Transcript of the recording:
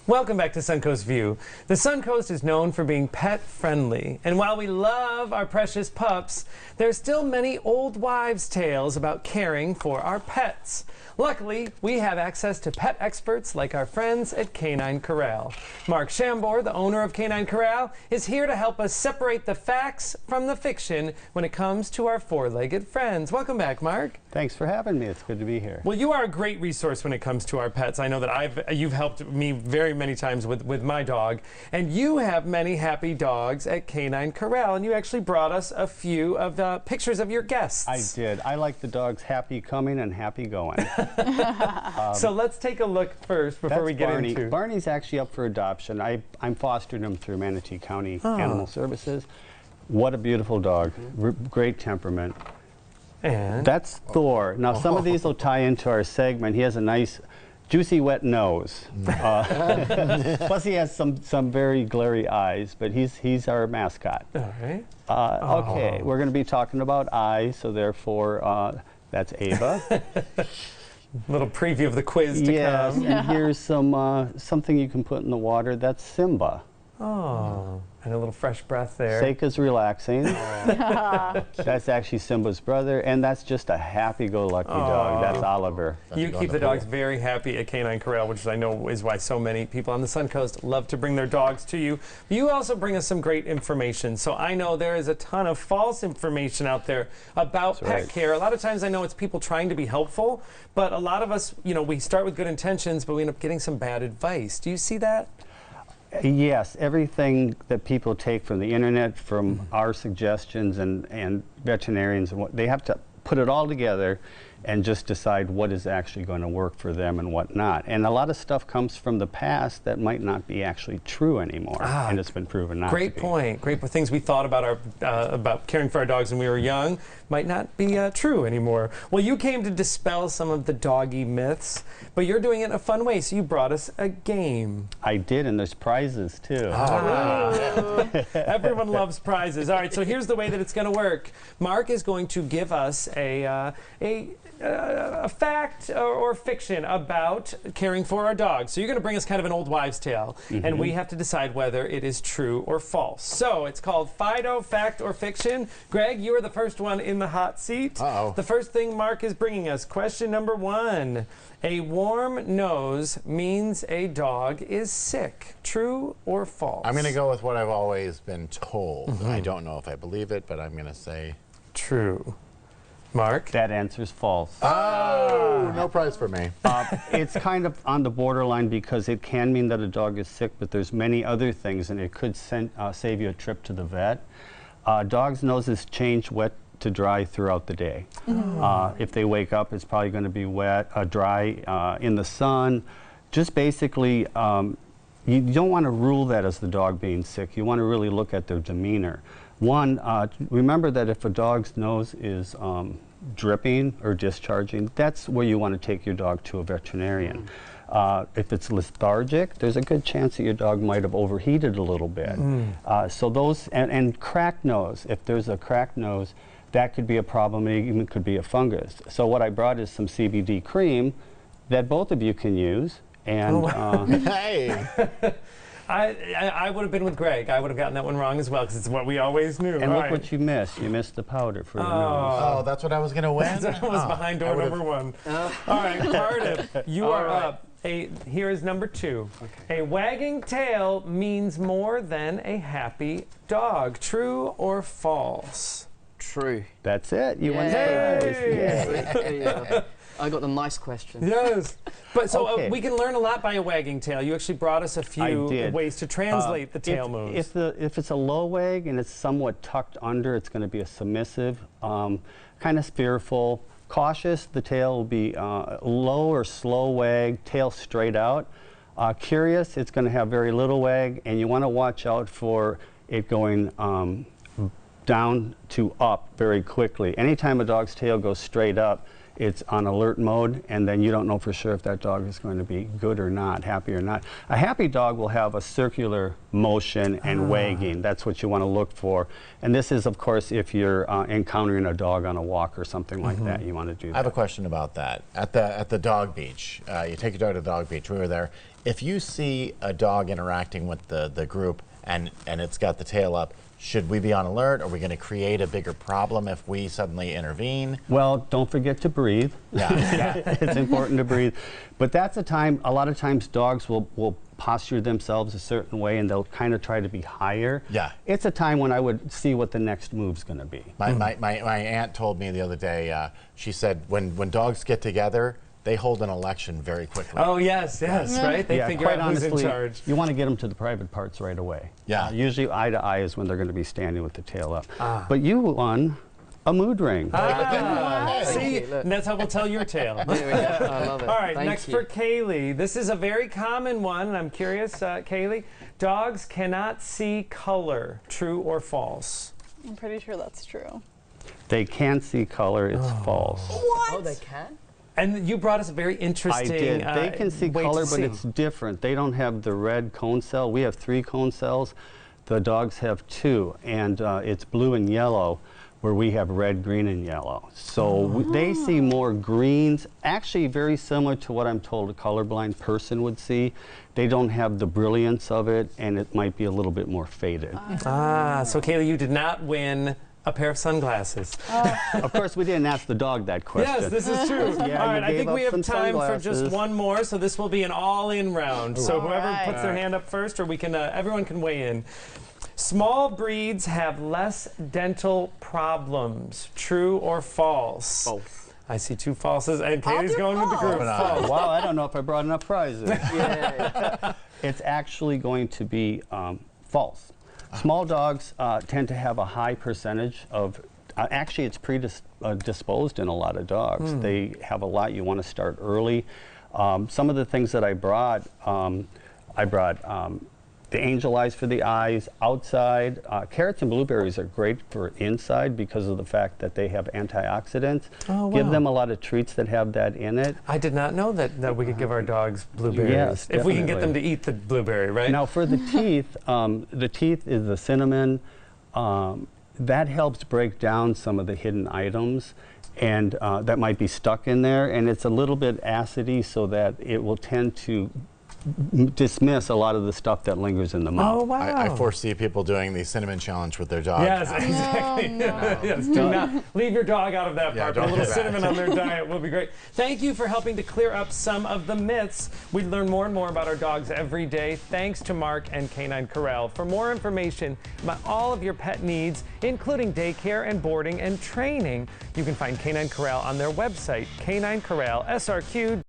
Welcome back to Suncoast View. The Suncoast is known for being pet-friendly, and while we love our precious pups, there's still many old wives' tales about caring for our pets. Luckily, we have access to pet experts like our friends at K9 Korral. Mark Shambor, the owner of K9 Korral, is here to help us separate the facts from the fiction when it comes to our four-legged friends. Welcome back, Mark. Thanks for having me. It's good to be here. Well, you are a great resource when it comes to our pets. I know that you've helped me very many times with my dog, and you have many happy dogs at K9 Korral, and you actually brought us a few of the pictures of your guests. I did. I like the dogs happy coming and happy going. So let's take a look first before we get into. Barney's actually up for adoption. I'm fostering him through Manatee County Animal Services. What a beautiful dog. Great temperament. And that's Thor. Now some of these will tie into our segment. He has a nice juicy wet nose. Plus he has some very glary eyes, but he's our mascot. All right. Okay, we're going to be talking about eyes, so therefore that's Ava. Little preview of the quiz to come. Yes, and here's something you can put in the water. That's Simba. Oh, and a little fresh breath there. Seika's relaxing. That's actually Simba's brother, and that's just a happy-go-lucky dog. That's Oliver. You keep the dogs very happy at K9 Korral, which I know is why so many people on the Suncoast love to bring their dogs to you. You also bring us some great information. So I know there is a ton of false information out there about pet care. A lot of times I know it's people trying to be helpful, but a lot of us, you know, we start with good intentions, but we end up getting some bad advice. Do you see that? Yes, everything that people take from the internet, from our suggestions and veterinarians, and they have to put it all together and just decide what is actually going to work for them and what not. And a lot of stuff comes from the past that might not be actually true anymore, and it's been proven not to be. Great point. Great things we thought about about caring for our dogs when we were young might not be true anymore. Well, you came to dispel some of the doggy myths, but you're doing it in a fun way, so you brought us a game. I did, and there's prizes too. Everyone loves prizes. All right, so here's the way that it's going to work. Mark is going to give us a fact or fiction about caring for our dogs. So you're going to bring us kind of an old wives' tale, and we have to decide whether it is true or false. So it's called Fido, Fact or Fiction. Greg, you are the first one in the hot seat. The first thing Mark is bringing us, question number 1. A warm nose means a dog is sick. True or false? I'm going to go with what I've always been told. I don't know if I believe it, but I'm going to say true. Mark? That answer's false. Oh, no prize for me. It's kind of on the borderline because it can mean that a dog is sick, but there's many other things, and it could save you a trip to the vet. Dogs' noses change wet to dry throughout the day. If they wake up, it's probably going to be wet, dry in the sun. Just basically, you don't want to rule that as the dog being sick. You want to really look at their demeanor. One, remember that if a dog's nose is dripping or discharging, that's where you want to take your dog to a veterinarian. If it's lethargic, there's a good chance that your dog might have overheated a little bit. So those, and cracked nose, if there's a cracked nose, that could be a problem. It even could be a fungus. So what I brought is some CBD cream that both of you can use. And hey. I would have been with Greg. I would have gotten that one wrong as well because it's what we always knew. And look what you missed. You missed the powder for your nose. Oh, that's what I was going to win? That was behind door number 1. All right, Cardiff, you are up. Here is number 2. A wagging tail means more than a happy dog. True or false? True. That's it. You won the prize. I got the nice question. Yes. But so we can learn a lot by a wagging tail. You actually brought us a few ways to translate the tail moves. If it's a low wag and it's somewhat tucked under, it's going to be a submissive, kind of fearful, cautious. The tail will be low or slow wag, tail straight out. Curious, it's going to have very little wag, and you want to watch out for it going down to up very quickly. Anytime a dog's tail goes straight up, it's on alert mode, and then you don't know for sure if that dog is going to be good or not, happy or not. A happy dog will have a circular motion and wagging. That's what you want to look for. And this is, of course, if you're encountering a dog on a walk or something like that, you want to do that. I have a question about that. At the dog beach, you take your dog to the dog beach. We were there. If you see a dog interacting with the group and it's got the tail up, should we be on alert? Are we going to create a bigger problem if we suddenly intervene? Well, don't forget to breathe. Yeah. It's important to breathe. But that's a time, a lot of times dogs will posture themselves a certain way and they'll kind of try to be higher. Yeah. It's a time when I would see what the next move's going to be. My aunt told me the other day, she said when dogs get together, they hold an election very quickly. Oh, yes, right? They figure quite out who's honestly, in charge. you want to get them to the private parts right away. Yeah. Usually eye to eye is when they're going to be standing with the tail up. But you won a mood ring. See, and that's how we'll tell your tale. There we go. I love it. All right, Thank next you. for Kaylee. This is a very common one, and I'm curious, Kaylee. Dogs cannot see color. True or false? I'm pretty sure that's true. They can see color, it's false. Oh, they can? And you brought us a very interesting I did. They can see way color, to but see. it's different. They don't have the red cone cell. We have 3 cone cells. The dogs have 2, and it's blue and yellow, where we have red, green, and yellow. So they see more greens, actually very similar to what I'm told a colorblind person would see. They don't have the brilliance of it, and it might be a little bit more faded. So Kaylee, you did not win a pair of sunglasses. Of course, we didn't ask the dog that question. Yes, this is true. Yeah, All you right, I gave think up we have some time for just sunglasses. one more, so this will be an all-in round. So whoever right. puts their hand up first, or we can, everyone can weigh in. Small breeds have less dental problems. True or false? False. I see 2 falses, and Katie's do going with the group. false. False. Wow, I don't know if I brought enough prizes. Yeah. It's actually going to be false. Small dogs tend to have a high percentage of, actually it's predisposed in a lot of dogs. They have a lot, you want to start early. Some of the things that I brought the angel eyes for the eyes, outside. Carrots and blueberries are great for inside because of the fact that they have antioxidants. Oh, Give wow. them a lot of treats that have that in it. I did not know that we could give our dogs blueberries. Yes, if we can get them to definitely. eat the blueberry, right? Now for the teeth is the cinnamon. That helps break down some of the hidden items, and that might be stuck in there, and it's a little bit acidy so that it will tend to dismiss a lot of the stuff that lingers in the mouth. Oh, wow. I foresee people doing the cinnamon challenge with their dog. Yes, exactly. Yes, do not leave your dog out of that Yeah, part. don't Put a little do that. cinnamon on their diet will be great. Thank you for helping to clear up some of the myths. We learn more and more about our dogs every day. Thanks to Mark and K9 Korral. For more information about all of your pet needs, including daycare and boarding and training, you can find K9 Korral on their website, K9 Korral, SRQ.